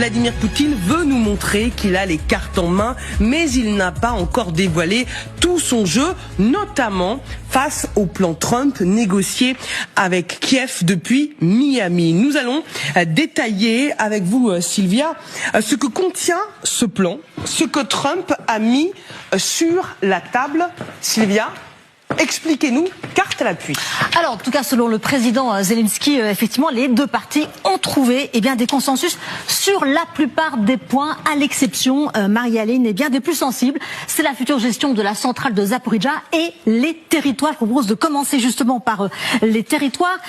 Vladimir Poutine veut nous montrer qu'il a les cartes en main, mais il n'a pas encore dévoilé tout son jeu, notamment face au plan Trump négocié avec Kiev depuis Miami. Nous allons détailler avec vous, Sylvia, ce que contient ce plan, ce que Trump a mis sur la table. Sylvia, expliquez-nous, carte à l'appui. Alors, en tout cas, selon le président Zelensky, effectivement, les deux parties ont trouvé des consensus sur la plupart des points, à l'exception, Marie-Aline, des plus sensibles. C'est la future gestion de la centrale de Zaporijia et les territoires. Je vous propose de commencer justement par les territoires.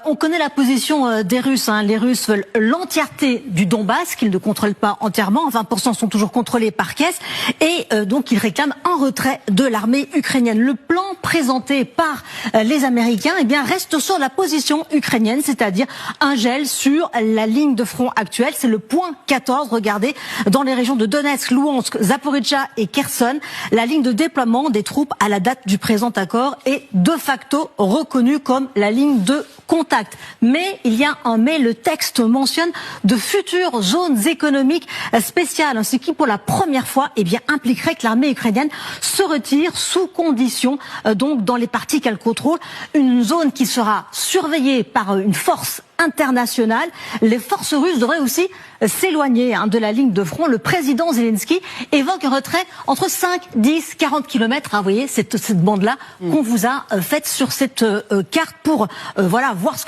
On connaît la position des Russes. Les Russes veulent l'entièreté du Donbass, qu'ils ne contrôlent pas entièrement. 20% sont toujours contrôlés par Kiev. Et donc, ils réclament un retrait de l'armée ukrainienne. Le plan présenté par les Américains reste sur la position ukrainienne, c'est-à-dire un gel sur la ligne de front actuelle. C'est le point 14. Regardez, dans les régions de Donetsk, Louhansk, Zaporijia et Kherson, la ligne de déploiement des troupes à la date du présent accord est de facto reconnue comme la ligne de contact. Mais il y a un mais, le texte mentionne de futures zones économiques spéciales, ce qui pour la première fois impliquerait que l'armée ukrainienne se retire sous condition, donc dans les parties qu'elle contrôle, une zone qui sera surveillée par une force internationale. Les forces russes devraient aussi s'éloigner de la ligne de front. Le président Zelensky évoque un retrait entre 5, 10, 40 kilomètres. Vous voyez cette bande-là qu'on vous a faite sur cette carte pour voir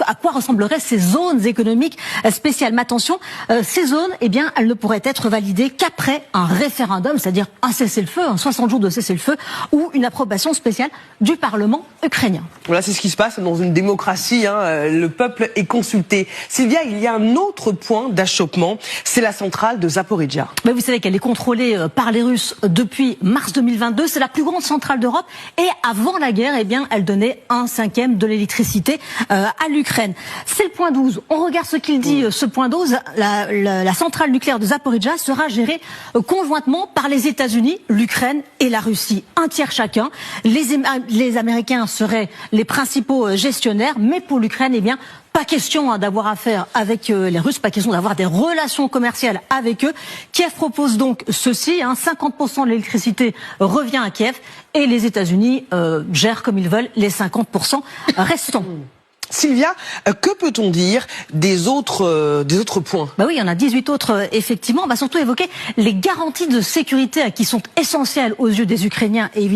à quoi ressembleraient ces zones économiques spéciales. Mais attention, ces zones, elles ne pourraient être validées qu'après un référendum, c'est-à-dire un cessez-le-feu, 60 jours de cessez-le-feu, ou une approbation spéciale du Parlement ukrainien. Voilà, c'est ce qui se passe dans une démocratie. Le peuple est consulté. Sylvia, il y a un autre point d'achoppement, c'est la centrale de Zaporijia. Mais vous savez qu'elle est contrôlée par les Russes depuis mars 2022. C'est la plus grande centrale d'Europe. Et avant la guerre, elle donnait 1/5 de l'électricité à l'Ukraine. C'est le point 12. On regarde ce qu'il dit, ce point 12. La centrale nucléaire de Zaporijia sera gérée conjointement par les États-Unis, l'Ukraine et la Russie. Un tiers chacun. Les Américains seraient les principaux gestionnaires, mais pour l'Ukraine, pas question d'avoir affaire avec les Russes, pas question d'avoir des relations commerciales avec eux. Kiev propose donc ceci, 50% de l'électricité revient à Kiev et les États-Unis gèrent comme ils veulent les 50% restants. Sylvia, que peut-on dire des autres points? Oui, il y en a 18 autres, effectivement. On va surtout évoquer les garanties de sécurité qui sont essentielles aux yeux des Ukrainiens et évidemment